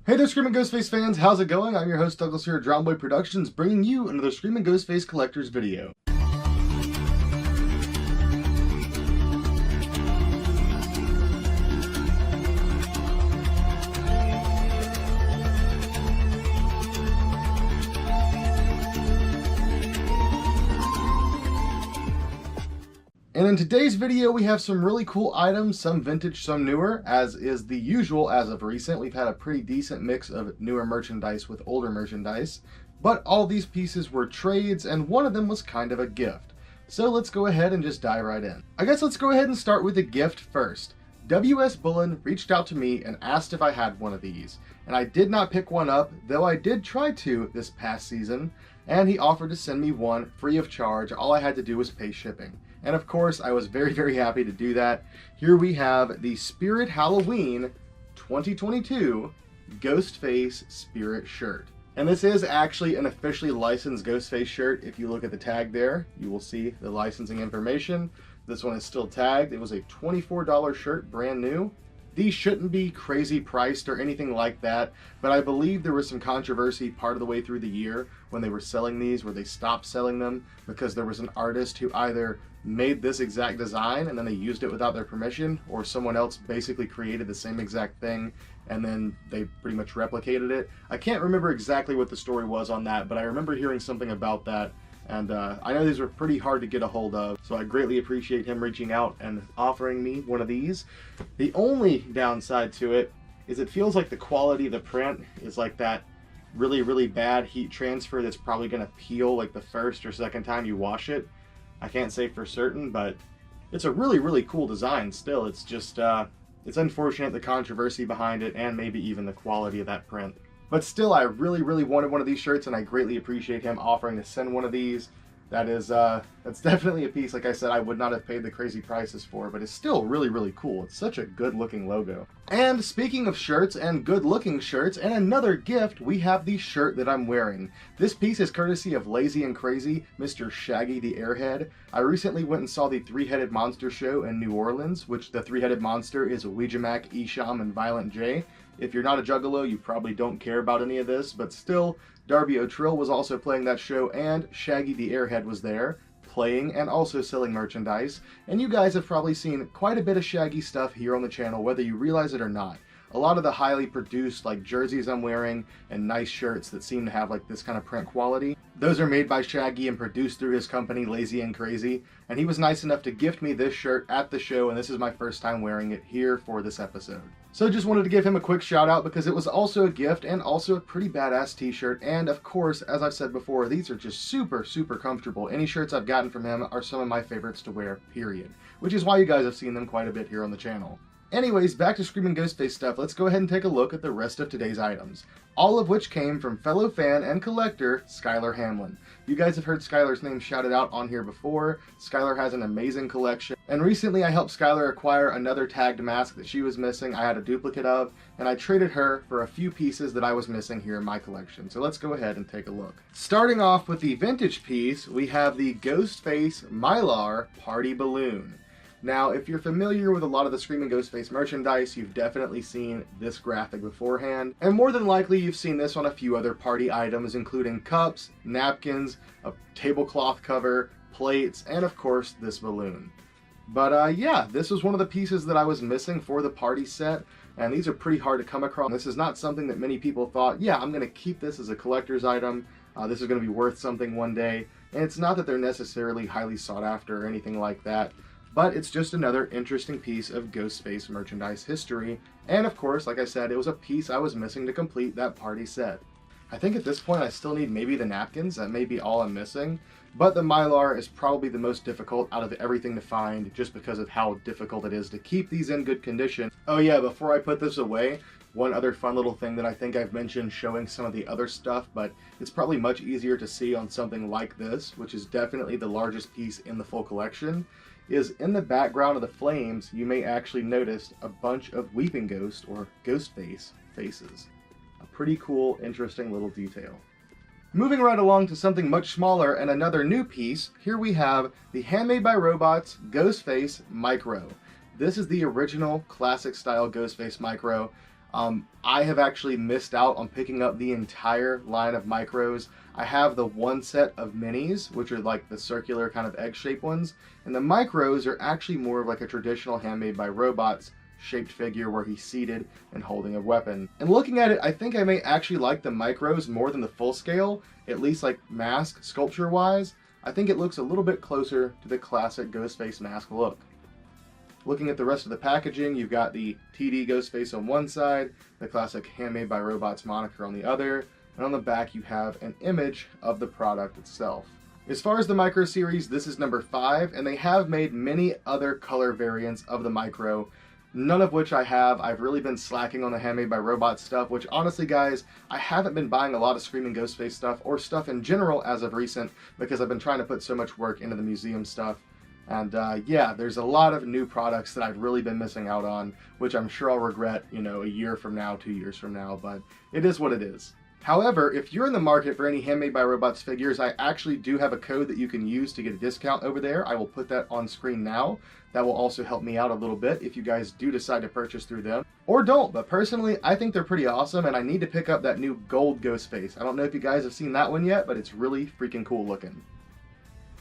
Hey there, Screaming Ghostface fans, how's it going? I'm your host Douglas here at Drownboy Productions, bringing you another Screaming Ghostface Collectors video. And in today's video, we have some really cool items, some vintage, some newer, as is the usual as of recent. We've had a pretty decent mix of newer merchandise with older merchandise, but all these pieces were trades, and one of them was kind of a gift. So let's go ahead and just dive right in. I guess let's go ahead and start with the gift first. W.S. Bullen reached out to me and asked if I had one of these, and I did not pick one up, though I did try to this past season, and he offered to send me one free of charge. All I had to do was pay shipping. And of course, I was very happy to do that. Here we have the Spirit Halloween 2022 Ghostface Spirit shirt. And this is actually an officially licensed Ghostface shirt. If you look at the tag there, you will see the licensing information. This one is still tagged. It was a $24 shirt, brand new. These shouldn't be crazy priced or anything like that, but I believe there was some controversy part of the way through the year when they were selling these, where they stopped selling them because there was an artist who either made this exact design and then they used it without their permission, or someone else basically created the same exact thing and then they pretty much replicated it. I can't remember exactly what the story was on that, but I remember hearing something about that. And I know these were pretty hard to get a hold of, so I greatly appreciate him reaching out and offering me one of these. The only downside to it is it feels like the quality of the print is like that really bad heat transfer that's probably going to peel like the first or second time you wash it. I can't say for certain, but it's a really cool design still. It's just, it's unfortunate the controversy behind it and maybe even the quality of that print. But still, I really wanted one of these shirts, and I greatly appreciate him offering to send one of these. That's definitely a piece, like I said, I would not have paid the crazy prices for, but it's still really cool. It's such a good looking logo. And speaking of shirts and good looking shirts, and another gift, we have the shirt that I'm wearing. This piece is courtesy of Lazy and Crazy, Mr. Shaggy The Airhead. I recently went and saw the Three-Headed Monster show in New Orleans, which the Three-Headed Monster is Ouija Mac, Esham, and Violent J. If you're not a Juggalo, you probably don't care about any of this, but still, Darby O'Trill was also playing that show, and Shaggy the Airhead was there, playing and also selling merchandise. And you guys have probably seen quite a bit of Shaggy stuff here on the channel, whether you realize it or not. A lot of the highly produced like jerseys I'm wearing and nice shirts that seem to have like this kind of print quality, those are made by Shaggy and produced through his company Lazy and Crazy, and he was nice enough to gift me this shirt at the show, and this is my first time wearing it here for this episode. So just wanted to give him a quick shout out because it was also a gift and also a pretty badass t-shirt, and of course, as I've said before, these are just super comfortable. Any shirts I've gotten from him are some of my favorites to wear, period, which is why you guys have seen them quite a bit here on the channel. Anyways, back to Screaming Ghostface stuff, let's go ahead and take a look at the rest of today's items. All of which came from fellow fan and collector, Skylar Hamlin. You guys have heard Skylar's name shouted out on here before. Skylar has an amazing collection, and recently I helped Skylar acquire another tagged mask that she was missing, I had a duplicate of, and I traded her for a few pieces that I was missing here in my collection. So let's go ahead and take a look. Starting off with the vintage piece, we have the Ghostface Mylar Party Balloon. Now, if you're familiar with a lot of the Screaming Ghostface merchandise, you've definitely seen this graphic beforehand, and more than likely you've seen this on a few other party items, including cups, napkins, a tablecloth cover, plates, and of course this balloon. But yeah, this was one of the pieces that I was missing for the party set, and these are pretty hard to come across. This is not something that many people thought, yeah, I'm going to keep this as a collector's item, this is going to be worth something one day, and it's not that they're necessarily highly sought after or anything like that. But it's just another interesting piece of Ghostface merchandise history, and of course, like I said, it was a piece I was missing to complete that party set. I think at this point I still need maybe the napkins, that may be all I'm missing, but the Mylar is probably the most difficult out of everything to find just because of how difficult it is to keep these in good condition. Oh yeah, before I put this away, one other fun little thing that I think I've mentioned showing some of the other stuff, but it's probably much easier to see on something like this, which is definitely the largest piece in the full collection, is in the background of the flames, you may actually notice a bunch of Weeping Ghost or Ghostface faces. A pretty cool, interesting little detail. Moving right along to something much smaller and another new piece, here we have the Handmade by Robots Ghostface Micro. This is the original classic style Ghostface Micro. I have actually missed out on picking up the entire line of micros. I have the one set of minis, which are like the circular kind of egg-shaped ones, and the micros are actually more of like a traditional Handmade by Robots shaped figure where he's seated and holding a weapon. And looking at it, I think I may actually like the micros more than the full scale, at least like mask sculpture wise. I think it looks a little bit closer to the classic Ghostface mask look. Looking at the rest of the packaging, you've got the TD Ghostface on one side, the classic Handmade by Robots moniker on the other, and on the back you have an image of the product itself. As far as the micro series, this is number 5, and they have made many other color variants of the micro, none of which I have. I've really been slacking on the Handmade by Robots stuff, which honestly guys, I haven't been buying a lot of Screaming Ghostface stuff, or stuff in general as of recent, because I've been trying to put so much work into the museum stuff. And yeah, there's a lot of new products that I've really been missing out on, which I'm sure I'll regret, you know, a year from now, 2 years from now, but it is what it is. However, if you're in the market for any Handmade by Robots figures, I actually do have a code that you can use to get a discount over there. I will put that on screen now. That will also help me out a little bit if you guys do decide to purchase through them. Or don't, but personally, I think they're pretty awesome, and I need to pick up that new gold Ghostface. I don't know if you guys have seen that one yet, but it's really freaking cool looking.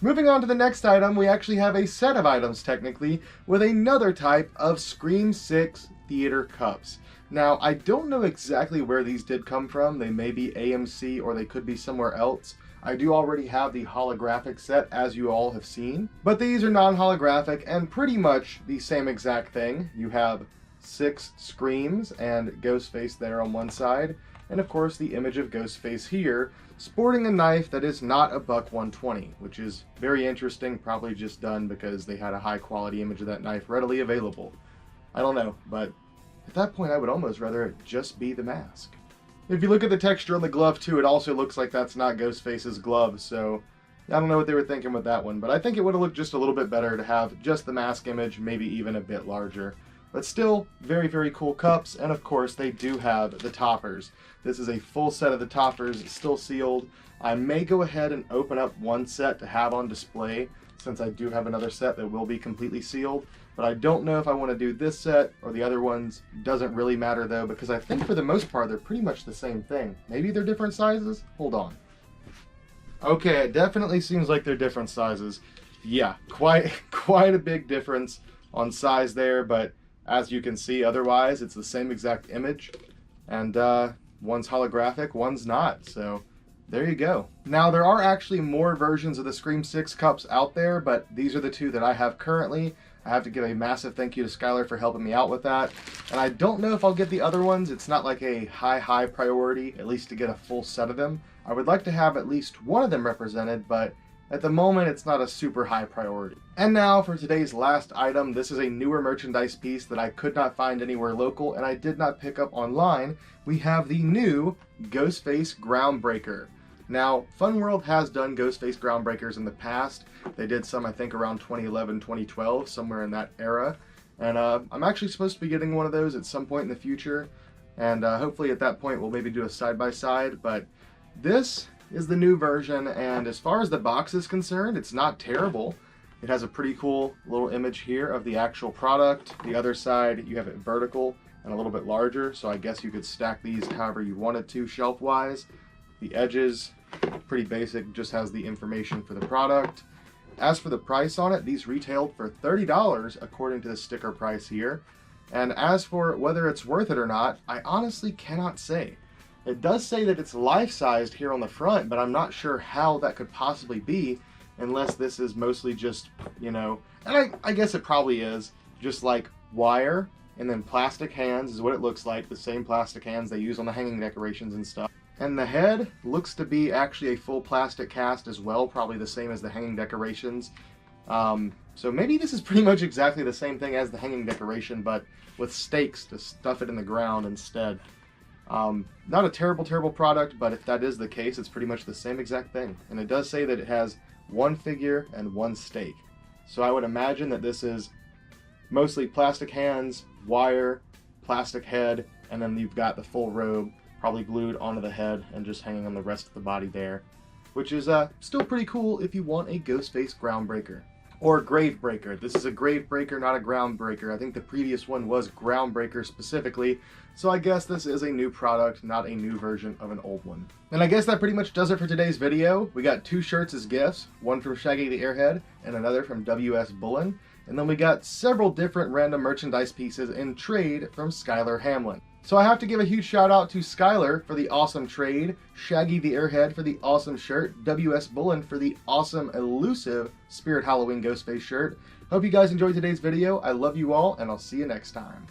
Moving on to the next item, we actually have a set of items, technically, with another type of Scream 6 theater cups. Now, I don't know exactly where these did come from. They may be AMC or they could be somewhere else. I do already have the holographic set, as you all have seen. But these are non-holographic and pretty much the same exact thing. You have 6 Screams and Ghostface there on one side, and of course the image of Ghostface here, sporting a knife that is not a buck 120, which is very interesting, probably just done because they had a high quality image of that knife readily available. I don't know, but at that point I would almost rather it just be the mask. If you look at the texture on the glove too, it also looks like that's not Ghostface's glove, so I don't know what they were thinking with that one, but I think it would have looked just a little bit better to have just the mask image, maybe even a bit larger. But still, very, very cool cups, and of course they do have the toppers. This is a full set of the toppers, still sealed. I may go ahead and open up one set to have on display, since I do have another set that will be completely sealed. But I don't know if I want to do this set or the other ones. Doesn't really matter though, because I think for the most part they're pretty much the same thing. Maybe they're different sizes? Hold on. Okay, it definitely seems like they're different sizes. Yeah, quite a big difference on size there, but as you can see, otherwise, it's the same exact image, and one's holographic, one's not, so there you go. Now, there are actually more versions of the Scream 6 cups out there, but these are the 2 that I have currently. I have to give a massive thank you to Skylar for helping me out with that, and I don't know if I'll get the other ones. It's not like a high priority, at least to get a full set of them. I would like to have at least one of them represented, but at the moment, it's not a super high priority. And now for today's last item. This is a newer merchandise piece that I could not find anywhere local and I did not pick up online. We have the new Ghostface Groundbreaker. Now, Fun World has done Ghostface Groundbreakers in the past. They did some, I think, around 2011, 2012, somewhere in that era. And I'm actually supposed to be getting one of those at some point in the future. And hopefully at that point we'll maybe do a side-by-side. But this is the new version, and as far as the box is concerned, it's not terrible. It has a pretty cool little image here of the actual product. The other side, you have it vertical and a little bit larger, so I guess you could stack these however you wanted to shelf-wise. The edges, pretty basic, just has the information for the product. As for the price on it, these retailed for $30 according to the sticker price here. And as for whether it's worth it or not, I honestly cannot say. It does say that it's life-sized here on the front, but I'm not sure how that could possibly be unless this is mostly just, you know, and I guess it probably is, just like wire and then plastic hands is what it looks like, the same plastic hands they use on the hanging decorations and stuff. And the head looks to be actually a full plastic cast as well, probably the same as the hanging decorations. So maybe this is pretty much exactly the same thing as the hanging decoration, but with stakes to stuff it in the ground instead. Not a terrible product, but if that is the case, it's pretty much the same exact thing. And it does say that it has one figure and one stake. So I would imagine that this is mostly plastic hands, wire, plastic head, and then you've got the full robe probably glued onto the head and just hanging on the rest of the body there. Which is still pretty cool if you want a Ghostface Groundbreaker. Or Gravebreaker. This is a Gravebreaker, not a Groundbreaker. I think the previous one was Groundbreaker specifically, so I guess this is a new product, not a new version of an old one. And I guess that pretty much does it for today's video. We got 2 shirts as gifts, one from Shaggy The Airhead and another from WS Bullen. And then we got several different random merchandise pieces in trade from Skylar Hamlin. So I have to give a huge shout out to Skylar for the awesome trade, Shaggy the Airhead for the awesome shirt, WS Bullen for the awesome elusive Spirit Halloween Ghostface shirt. Hope you guys enjoyed today's video. I love you all, and I'll see you next time.